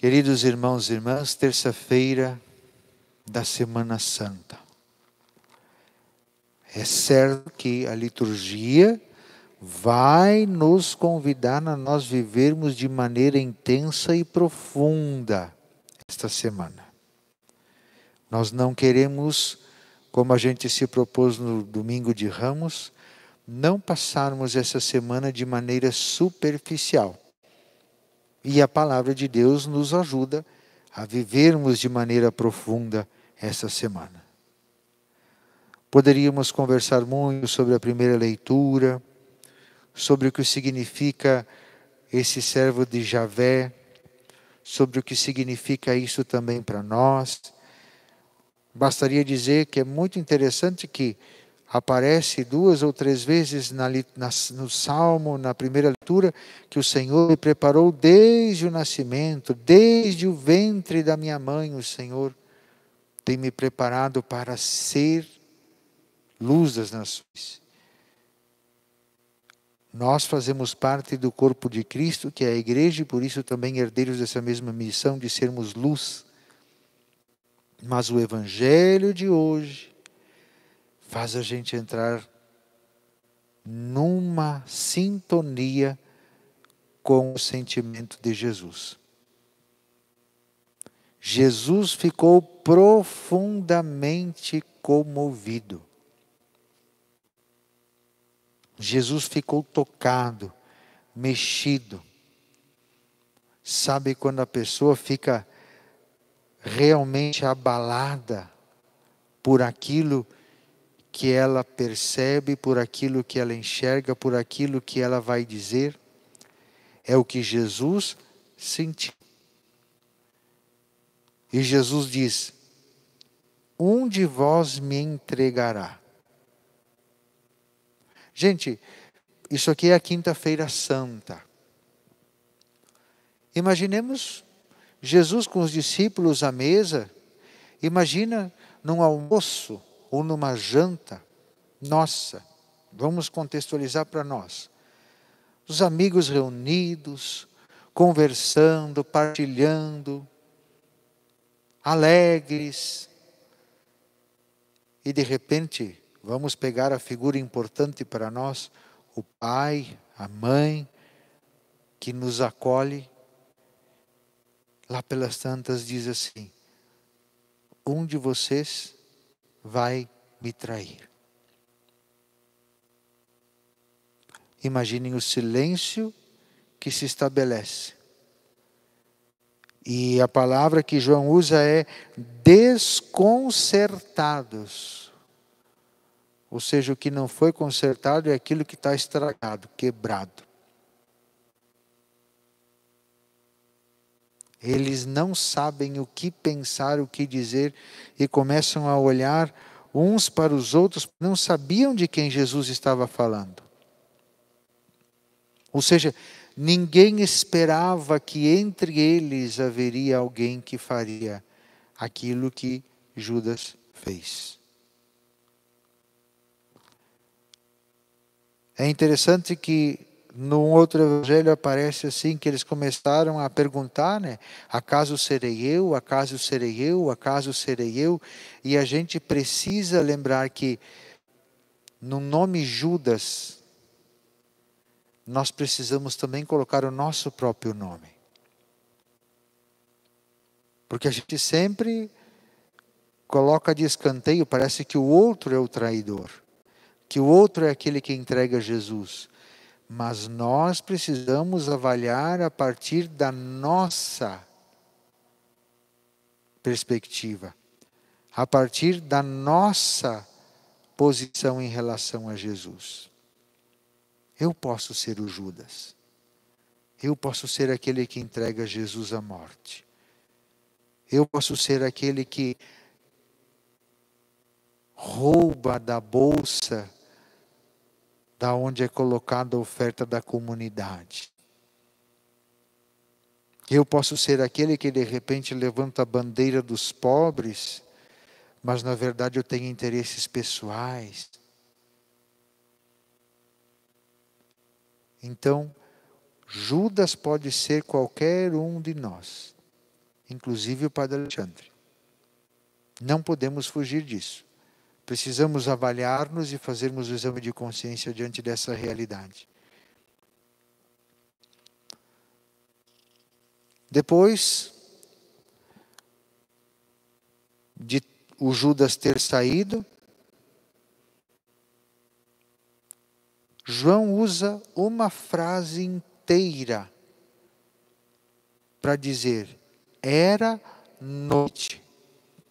Queridos irmãos e irmãs, terça-feira da Semana Santa. É certo que a liturgia vai nos convidar a nós vivermos de maneira intensa e profunda esta semana. Nós não queremos, como a gente se propôs no domingo de Ramos, não passarmos essa semana de maneira superficial. E a palavra de Deus nos ajuda a vivermos de maneira profunda essa semana. Poderíamos conversar muito sobre a primeira leitura, sobre o que significa esse servo de Javé, sobre o que significa isso também para nós. Bastaria dizer que é muito interessante que aparece 2 ou 3 vezes no Salmo, na primeira leitura, que o Senhor me preparou desde o nascimento, desde o ventre da minha mãe, o Senhor tem me preparado para ser luz das nações. Nós fazemos parte do corpo de Cristo, que é a igreja, e por isso também herdeiros dessa mesma missão de sermos luz. Mas o Evangelho de hoje faz a gente entrar numa sintonia com o sentimento de Jesus. Jesus ficou profundamente comovido. Jesus ficou tocado, mexido. Sabe quando a pessoa fica realmente abalada por aquilo que ela percebe, por aquilo que ela enxerga, por aquilo que ela vai dizer? É o que Jesus sentiu. E Jesus diz: um de vós me entregará. Gente, isso aqui é a quinta-feira santa. Imaginemos Jesus com os discípulos à mesa. Imagina num almoço ou numa janta. Nossa, vamos contextualizar para nós. Os amigos reunidos, conversando, partilhando, alegres. E de repente, vamos pegar a figura importante para nós, o pai, a mãe, que nos acolhe. Lá pelas tantas diz assim: um de vocês vai me trair. Imaginem o silêncio que se estabelece. E a palavra que João usa é desconcertados. Ou seja, o que não foi consertado é aquilo que está estragado, quebrado. Eles não sabem o que pensar, o que dizer, e começam a olhar uns para os outros, não sabiam de quem Jesus estava falando. Ou seja, ninguém esperava que entre eles haveria alguém que faria aquilo que Judas fez. É interessante que num outro evangelho aparece assim, que eles começaram a perguntar, né? Acaso serei eu? Acaso serei eu? Acaso serei eu? E a gente precisa lembrar que no nome Judas, nós precisamos também colocar o nosso próprio nome. Porque a gente sempre coloca de escanteio, parece que o outro é o traidor, que o outro é aquele que entrega Jesus. Mas nós precisamos avaliar a partir da nossa perspectiva, a partir da nossa posição em relação a Jesus. Eu posso ser o Judas. Eu posso ser aquele que entrega Jesus à morte. Eu posso ser aquele que rouba da bolsa da onde é colocada a oferta da comunidade. Eu posso ser aquele que de repente levanta a bandeira dos pobres, mas na verdade eu tenho interesses pessoais. Então, Judas pode ser qualquer um de nós. inclusive o Padre Alexandre. Não podemos fugir disso. Precisamos avaliar-nos e fazermos o exame de consciência diante dessa realidade. Depois de o Judas ter saído, João usa uma frase inteira para dizer: era noite,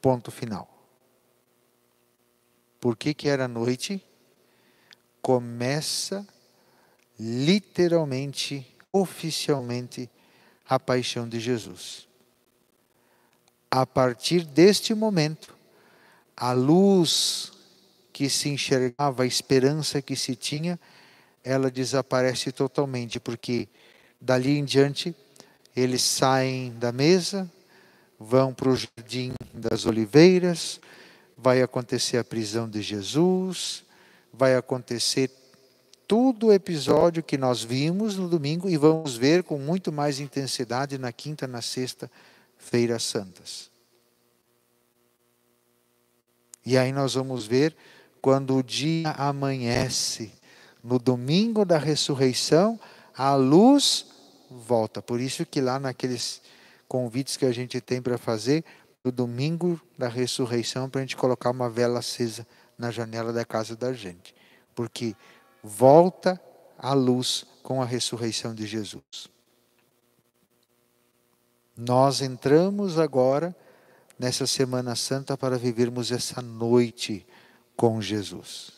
ponto final. Por que era noite? Começa literalmente, oficialmente, a paixão de Jesus. A partir deste momento, a luz que se enxergava, a esperança que se tinha, ela desaparece totalmente, porque dali em diante eles saem da mesa, vão para o Jardim das Oliveiras, vai acontecer a prisão de Jesus, vai acontecer todo o episódio que nós vimos no domingo e vamos ver com muito mais intensidade na quinta, na sexta-feira santas. E aí nós vamos ver quando o dia amanhece, no domingo da ressurreição, a luz volta. Por isso que lá naqueles convites que a gente tem para fazer, no domingo da ressurreição, para a gente colocar uma vela acesa na janela da casa da gente. Porque volta a luz com a ressurreição de Jesus. Nós entramos agora nessa Semana Santa para vivermos essa noite com Jesus.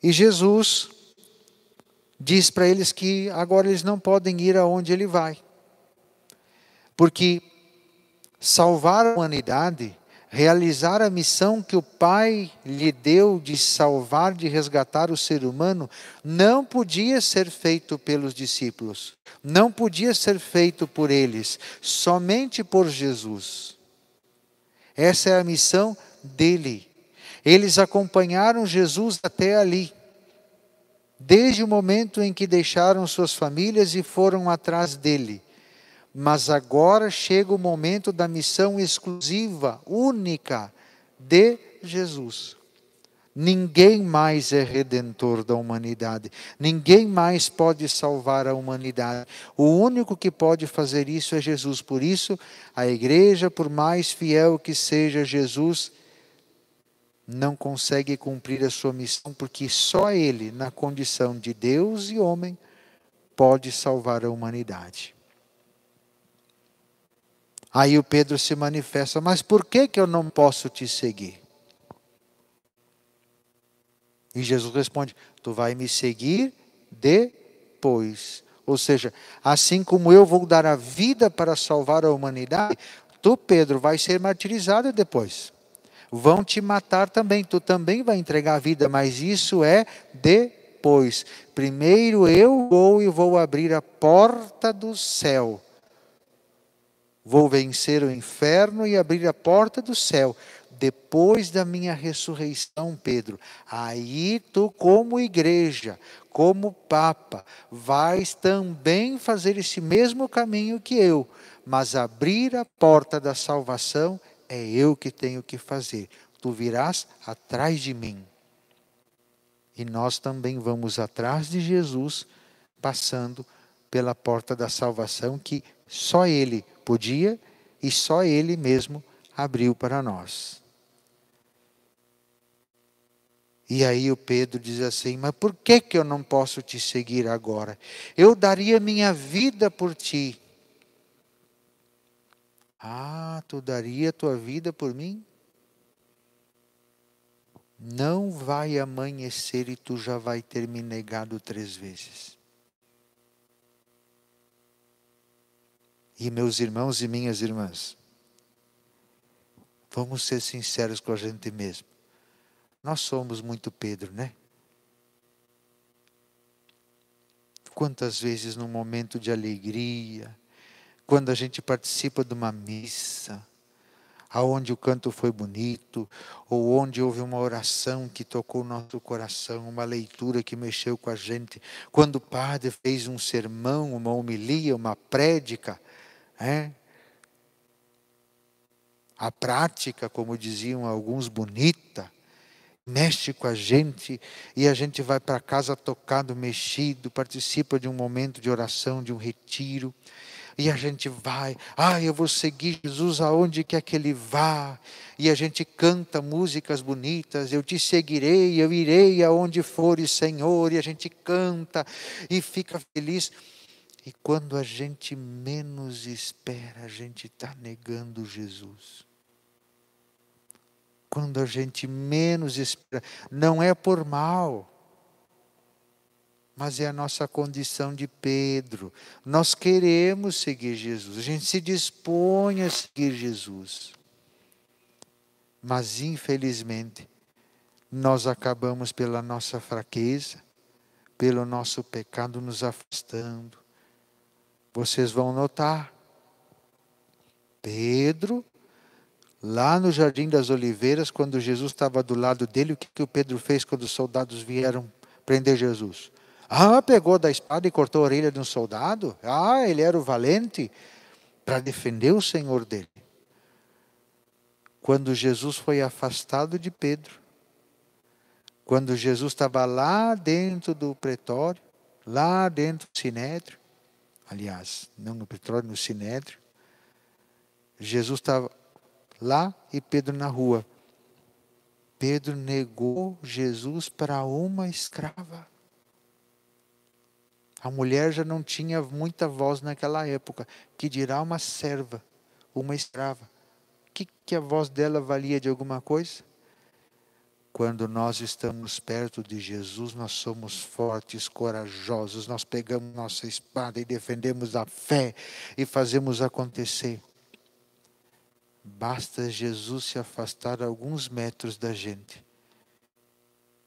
E Jesus diz para eles que agora eles não podem ir aonde ele vai. Porque salvar a humanidade, realizar a missão que o Pai lhe deu de salvar, de resgatar o ser humano, não podia ser feito pelos discípulos. Não podia ser feito por eles, somente por Jesus. Essa é a missão dele. Eles acompanharam Jesus até ali. Desde o momento em que deixaram suas famílias e foram atrás dele. Mas agora chega o momento da missão exclusiva, única, de Jesus. Ninguém mais é redentor da humanidade. Ninguém mais pode salvar a humanidade. O único que pode fazer isso é Jesus. Por isso, a igreja, por mais fiel que seja Jesus, não consegue cumprir a sua missão, porque só Ele, na condição de Deus e homem, pode salvar a humanidade. Aí o Pedro se manifesta: mas por que eu não posso te seguir? E Jesus responde: tu vai me seguir depois. Ou seja, assim como eu vou dar a vida para salvar a humanidade, tu, Pedro, vai ser martirizado depois. Vão te matar também, tu também vai entregar a vida, mas isso é depois. Primeiro eu vou abrir a porta do céu. Vou vencer o inferno e abrir a porta do céu. Depois da minha ressurreição, Pedro, aí tu, como igreja, como Papa, vais também fazer esse mesmo caminho que eu. Mas abrir a porta da salvação é eu que tenho que fazer. Tu virás atrás de mim. E nós também vamos atrás de Jesus, passando pela porta da salvação que só Ele podia e só Ele mesmo abriu para nós. E aí o Pedro diz assim: mas por que eu não posso te seguir agora? Eu daria minha vida por ti. Ah, tu daria tua vida por mim? Não vai amanhecer e tu já vai ter me negado 3 vezes. E meus irmãos e minhas irmãs, vamos ser sinceros com a gente mesmo. Nós somos muito Pedro, né? Quantas vezes num momento de alegria, quando a gente participa de uma missa, aonde o canto foi bonito, ou onde houve uma oração que tocou o nosso coração, uma leitura que mexeu com a gente, quando o padre fez um sermão, uma homilia, uma prédica, A prática, como diziam alguns, bonita, mexe com a gente e a gente vai para casa tocado, mexido, participa de um momento de oração, de um retiro. E a gente vai, eu vou seguir Jesus aonde quer que Ele vá. E a gente canta músicas bonitas, eu te seguirei, eu irei aonde fores, Senhor. E a gente canta e fica feliz. E quando a gente menos espera, a gente está negando Jesus. Quando a gente menos espera, não é por mal, mas é a nossa condição de Pedro. Nós queremos seguir Jesus, a gente se dispõe a seguir Jesus. Mas infelizmente, nós acabamos pela nossa fraqueza, pelo nosso pecado nos afastando. Vocês vão notar, Pedro, lá no Jardim das Oliveiras, quando Jesus estava do lado dele, o que o Pedro fez quando os soldados vieram prender Jesus? Pegou da espada e cortou a orelha de um soldado? Ele era o valente para defender o Senhor dele. Quando Jesus foi afastado de Pedro, quando Jesus estava lá dentro do pretório, lá dentro do sinédrio, aliás, não no pretório, no sinédrio, Jesus estava lá e Pedro na rua. Pedro negou Jesus para uma escrava. A mulher já não tinha muita voz naquela época, que dirá uma serva, uma escrava. Que a voz dela valia de alguma coisa? Quando nós estamos perto de Jesus, nós somos fortes, corajosos, nós pegamos nossa espada e defendemos a fé e fazemos acontecer. Basta Jesus se afastar alguns metros da gente.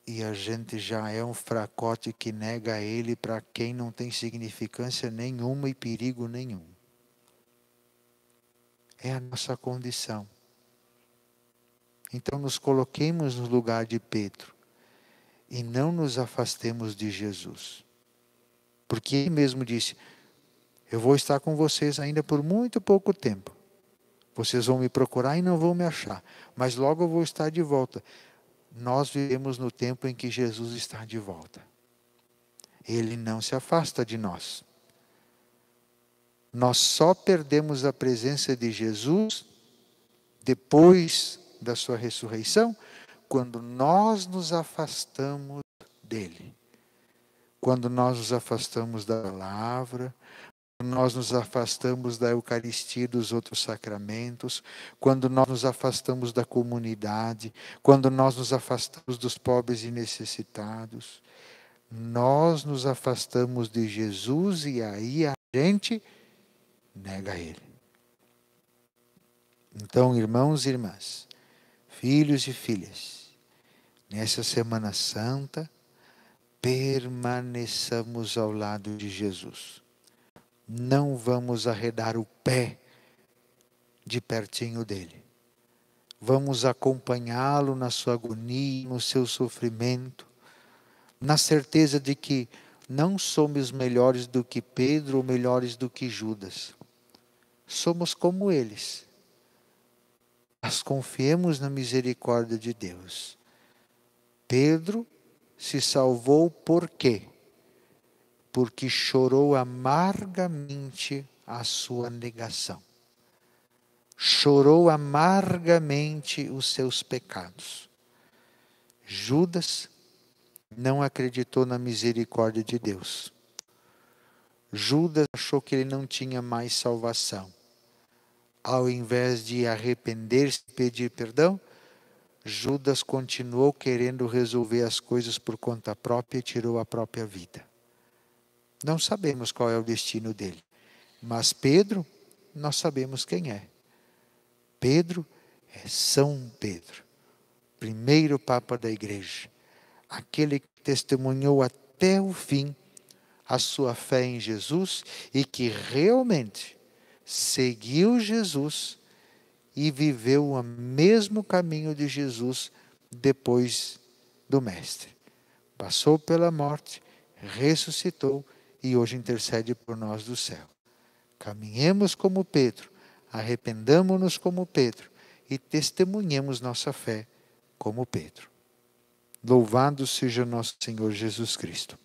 E a gente já é um fracote que nega Ele para quem não tem significância nenhuma e perigo nenhum. É a nossa condição. Então nos coloquemos no lugar de Pedro e não nos afastemos de Jesus. Porque Ele mesmo disse, eu vou estar com vocês ainda por muito pouco tempo. Vocês vão me procurar e não vão me achar, mas logo eu vou estar de volta. Nós vivemos no tempo em que Jesus está de volta. Ele não se afasta de nós. Nós só perdemos a presença de Jesus depois da sua ressurreição, quando nós nos afastamos dele. Quando nós nos afastamos da palavra, nós nos afastamos da Eucaristia e dos outros sacramentos, quando nós nos afastamos da comunidade, quando nós nos afastamos dos pobres e necessitados, nós nos afastamos de Jesus e aí a gente nega Ele. Então, irmãos e irmãs, filhos e filhas, nessa Semana Santa, permaneçamos ao lado de Jesus. Não vamos arredar o pé de pertinho dele. Vamos acompanhá-lo na sua agonia, no seu sofrimento, na certeza de que não somos melhores do que Pedro ou melhores do que Judas. Somos como eles. Mas confiemos na misericórdia de Deus. Pedro se salvou por quê? Porque chorou amargamente a sua negação. Chorou amargamente os seus pecados. Judas não acreditou na misericórdia de Deus. Judas achou que ele não tinha mais salvação. Ao invés de arrepender-se e pedir perdão, Judas continuou querendo resolver as coisas por conta própria e tirou a própria vida. Não sabemos qual é o destino dele. Mas Pedro, nós sabemos quem é. Pedro é São Pedro, primeiro Papa da Igreja. Aquele que testemunhou até o fim a sua fé em Jesus e que realmente seguiu Jesus e viveu o mesmo caminho de Jesus depois do Mestre. Passou pela morte, ressuscitou e hoje intercede por nós do céu. Caminhemos como Pedro, arrependamo-nos como Pedro e testemunhemos nossa fé como Pedro. Louvado seja nosso Senhor Jesus Cristo.